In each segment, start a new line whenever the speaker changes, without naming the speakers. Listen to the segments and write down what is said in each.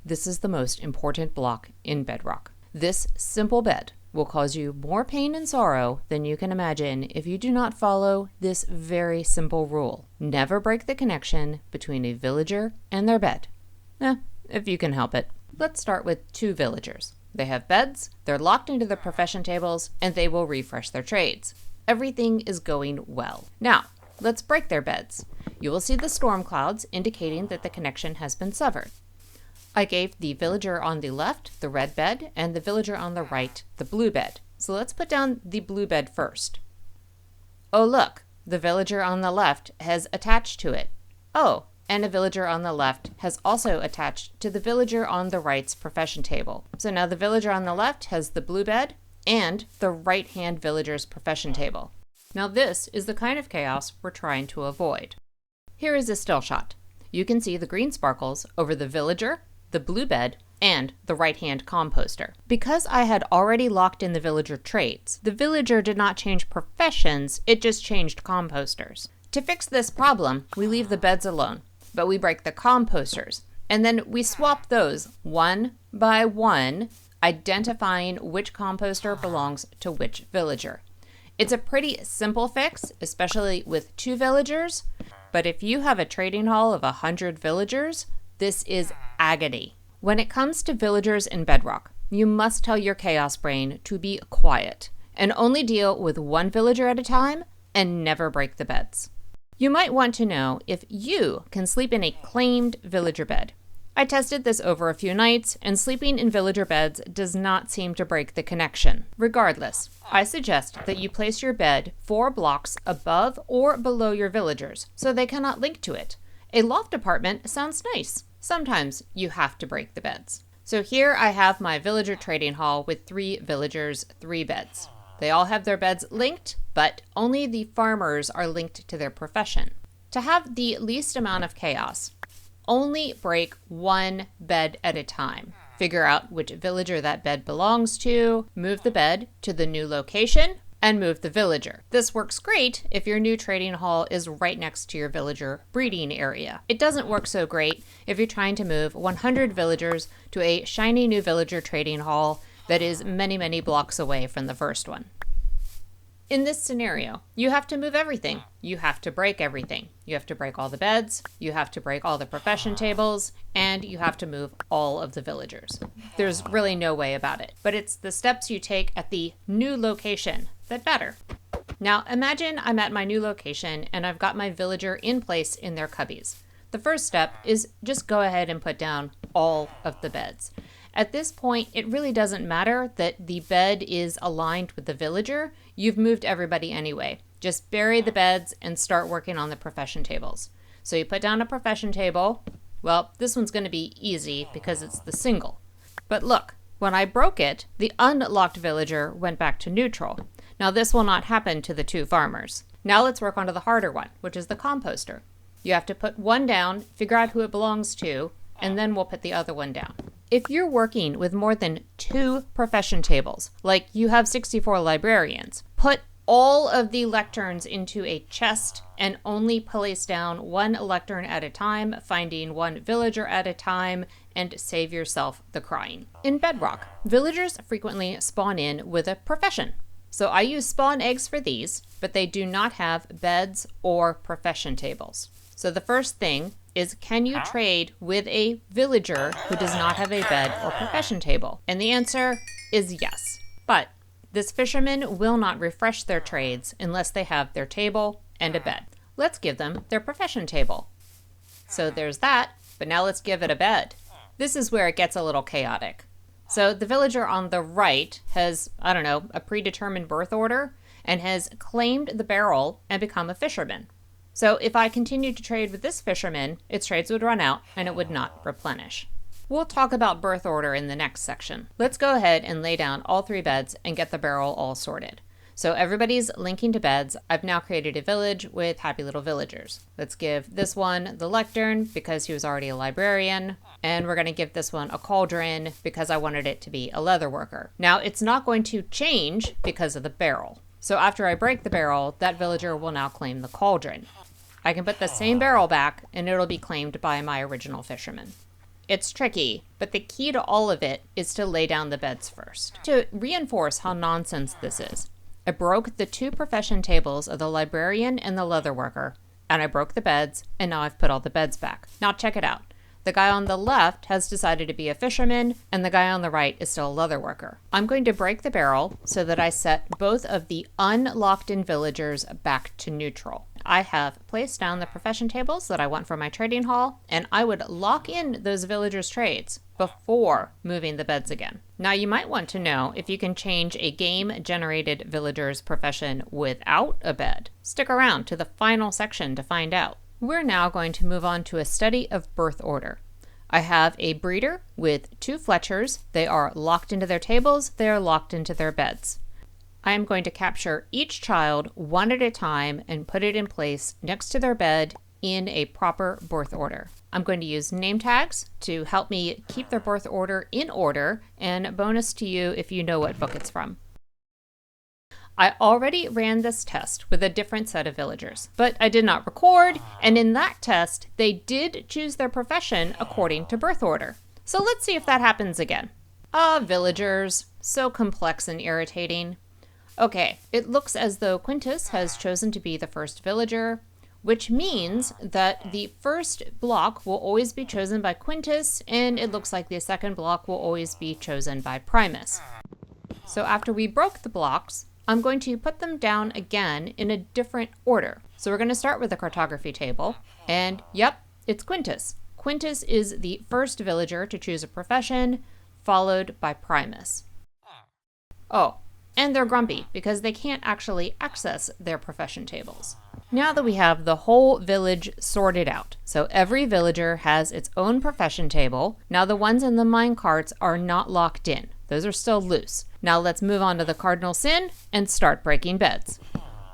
This is the most important block in Bedrock. This simple bed will cause you more pain and sorrow than you can imagine if you do not follow this very simple rule. Never break the connection between a villager and their bed. If you can help it. Let's start with two villagers. They have beds, they're locked into their profession tables, and they will refresh their trades. Everything is going well. Now, let's break their beds. You will see the storm clouds indicating that the connection has been severed. I gave the villager on the left the red bed and the villager on the right the blue bed. So let's put down the blue bed first. Oh look, the villager on the left has attached to it. Oh, and a villager on the left has also attached to the villager on the right's profession table. So now the villager on the left has the blue bed and the right-hand villager's profession table. Now this is the kind of chaos we're trying to avoid. Here is a still shot. You can see the green sparkles over the villager, the blue bed, and the right-hand composter. Because I had already locked in the villager trades, the villager did not change professions, it just changed composters. To fix this problem, we leave the beds alone, but we break the composters, and then we swap those one by one, identifying which composter belongs to which villager. It's a pretty simple fix, especially with two villagers, but if you have a trading hall of 100 villagers, this is agony. When it comes to villagers in Bedrock, you must tell your chaos brain to be quiet and only deal with one villager at a time and never break the beds. You might want to know if you can sleep in a claimed villager bed. I tested this over a few nights, and sleeping in villager beds does not seem to break the connection. Regardless, I suggest that you place your bed 4 blocks above or below your villagers so they cannot link to it. A loft apartment sounds nice. Sometimes you have to break the beds. So here I have my villager trading hall with 3 villagers, 3 beds. They all have their beds linked, but only the farmers are linked to their profession. To have the least amount of chaos, only break one bed at a time. Figure out which villager that bed belongs to, move the bed to the new location, and move the villager. This works great if your new trading hall is right next to your villager breeding area. It doesn't work so great if you're trying to move 100 villagers to a shiny new villager trading hall that is many, many blocks away from the first one. In this scenario, you have to move everything. You have to break everything. You have to break all the beds, you have to break all the profession tables, and you have to move all of the villagers. There's really no way about it, but it's the steps you take at the new location that matter. Now imagine I'm at my new location and I've got my villager in place in their cubbies. The first step is just go ahead and put down all of the beds. At this point, it really doesn't matter that the bed is aligned with the villager. You've moved everybody anyway. Just bury the beds and start working on the profession tables. So you put down a profession table. Well, this one's going to be easy because it's the single. But look, when I broke it, the unlocked villager went back to neutral. Now this will not happen to the 2 farmers. Now let's work on to the harder one, which is the composter. You have to put one down, figure out who it belongs to, and then we'll put the other one down. If you're working with more than 2 profession tables, like you have 64 librarians, put all of the lecterns into a chest and only place down 1 lectern at a time, finding 1 villager at a time, and save yourself the crying. In Bedrock, villagers frequently spawn in with a profession. So I use spawn eggs for these, but they do not have beds or profession tables. So the first thing is, can you trade with a villager who does not have a bed or profession table? And the answer is yes. But this fisherman will not refresh their trades unless they have their table and a bed. Let's give them their profession table. So there's that, but now let's give it a bed. This is where it gets a little chaotic. So the villager on the right has, a predetermined birth order and has claimed the barrel and become a fisherman. So if I continued to trade with this fisherman, its trades would run out and it would not replenish. We'll talk about birth order in the next section. Let's go ahead and lay down all 3 beds and get the barrel all sorted. So everybody's linking to beds. I've now created a village with happy little villagers. Let's give this one the lectern because he was already a librarian. And we're going to give this one a cauldron because I wanted it to be a leather worker. Now it's not going to change because of the barrel. So after I break the barrel, that villager will now claim the cauldron. I can put the same barrel back and it'll be claimed by my original fisherman. It's tricky, but the key to all of it is to lay down the beds first. To reinforce how nonsense this is, I broke the 2 profession tables of the librarian and the leatherworker, and I broke the beds, and now I've put all the beds back. Now check it out. The guy on the left has decided to be a fisherman, and the guy on the right is still a leatherworker. I'm going to break the barrel so that I set both of the unlocked-in villagers back to neutral. I have placed down the profession tables that I want for my trading hall, and I would lock in those villagers' trades before moving the beds again. Now you might want to know if you can change a game-generated villager's profession without a bed. Stick around to the final section to find out. We're now going to move on to a study of birth order. I have a breeder with 2 Fletchers. They are locked into their tables. They are locked into their beds. I am going to capture each child one at a time and put it in place next to their bed in a proper birth order. I'm going to use name tags to help me keep their birth order in order, and bonus to you if you know what book it's from. I already ran this test with a different set of villagers, but I did not record, and in that test, they did choose their profession according to birth order. So let's see if that happens again. Villagers, so complex and irritating. Okay, it looks as though Quintus has chosen to be the first villager, which means that the first block will always be chosen by Quintus, and it looks like the second block will always be chosen by Primus. So after we broke the blocks, I'm going to put them down again in a different order. So we're going to start with the cartography table, and yep, it's Quintus. Quintus is the first villager to choose a profession, followed by Primus. Oh, and they're grumpy because they can't actually access their profession tables. Now that we have the whole village sorted out, so every villager has its own profession table, now the ones in the mine carts are not locked in. Those are still loose. Now let's move on to the cardinal sin and start breaking beds.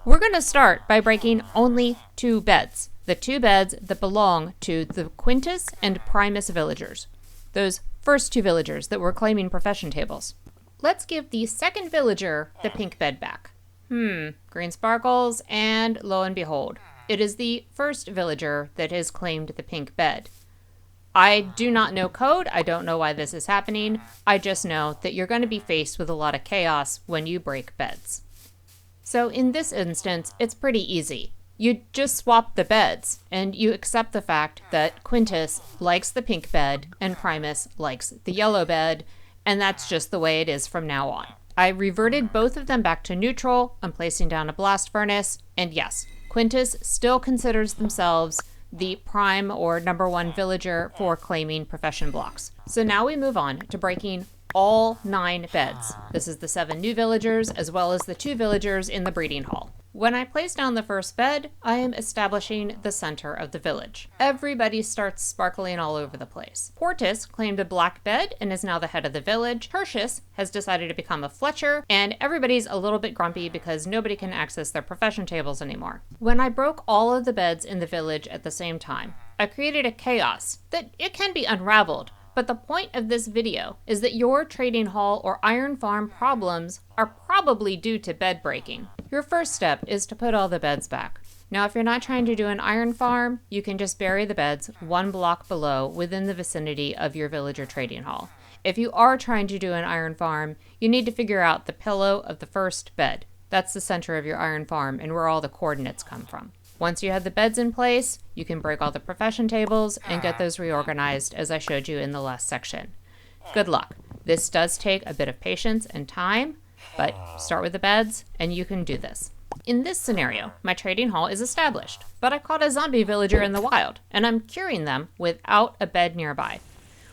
We're going to start by breaking only 2 beds. The 2 beds that belong to the Quintus and Primus villagers. Those first 2 villagers that were claiming profession tables. Let's give the second villager the pink bed back. Green sparkles, and lo and behold, it is the first villager that has claimed the pink bed. I do not know code. I don't know why this is happening. I just know that you're going to be faced with a lot of chaos when you break beds. So in this instance, it's pretty easy. You just swap the beds, and you accept the fact that Quintus likes the pink bed and Primus likes the yellow bed, and that's just the way it is from now on. I reverted both of them back to neutral. I'm placing down a blast furnace, and yes, Quintus still considers themselves the prime or number 1 villager for claiming profession blocks. So now we move on to breaking all 9 beds. This is the 7 new villagers as well as the 2 villagers in the breeding hall. When I place down the first bed, I am establishing the center of the village. Everybody starts sparkling all over the place. Portus claimed a black bed and is now the head of the village. Tertius has decided to become a Fletcher, and everybody's a little bit grumpy because nobody can access their profession tables anymore. When I broke all of the beds in the village at the same time, I created a chaos that it can be unraveled. But the point of this video is that your trading hall or iron farm problems are probably due to bed breaking. Your first step is to put all the beds back. Now, if you're not trying to do an iron farm, you can just bury the beds 1 block below within the vicinity of your villager trading hall. If you are trying to do an iron farm, you need to figure out the pillow of the first bed. That's the center of your iron farm and where all the coordinates come from. Once you have the beds in place, you can break all the profession tables and get those reorganized as I showed you in the last section. Good luck. This does take a bit of patience and time, but start with the beds and you can do this. In this scenario, my trading hall is established, but I caught a zombie villager in the wild and I'm curing them without a bed nearby.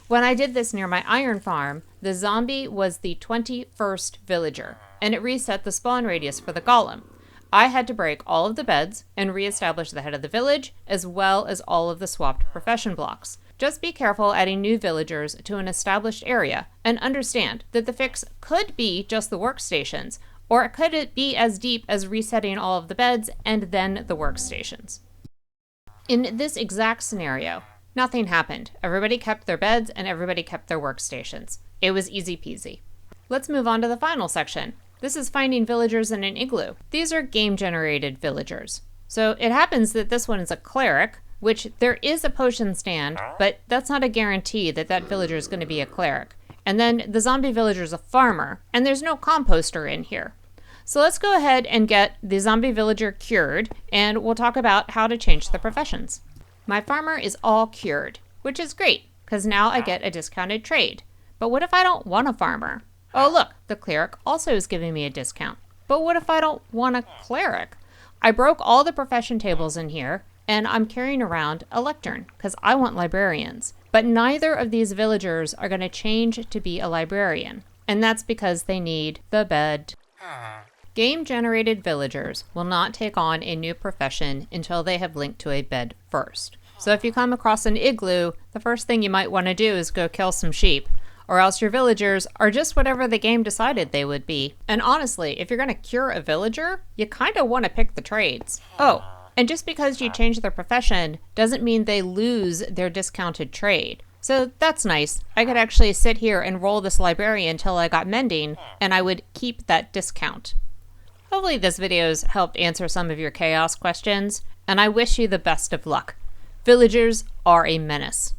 When I did this near my iron farm, the zombie was the 21st villager and it reset the spawn radius for the golem. I had to break all of the beds and reestablish the head of the village, as well as all of the swapped profession blocks. Just be careful adding new villagers to an established area, and understand that the fix could be just the workstations, or it could be as deep as resetting all of the beds and then the workstations. In this exact scenario, nothing happened. Everybody kept their beds and everybody kept their workstations. It was easy peasy. Let's move on to the final section. This is finding villagers in an igloo. These are game-generated villagers. So it happens that this one is a cleric, which there is a potion stand, but that's not a guarantee that that villager is going to be a cleric. And then the zombie villager is a farmer, and there's no composter in here. So let's go ahead and get the zombie villager cured, and we'll talk about how to change the professions. My farmer is all cured, which is great, because now I get a discounted trade. But what if I don't want a farmer? Oh look, the cleric also is giving me a discount. But what if I don't want a cleric? I broke all the profession tables in here, and I'm carrying around a lectern, because I want librarians. But neither of these villagers are going to change to be a librarian, and that's because they need the bed. Game-generated villagers will not take on a new profession until they have linked to a bed first. So if you come across an igloo, the first thing you might want to do is go kill some sheep, or else your villagers are just whatever the game decided they would be. And honestly, if you're going to cure a villager, you kind of want to pick the trades. Oh, and just because you change their profession doesn't mean they lose their discounted trade. So that's nice. I could actually sit here and roll this librarian until I got mending, and I would keep that discount. Hopefully this video's helped answer some of your chaos questions, and I wish you the best of luck. Villagers are a menace.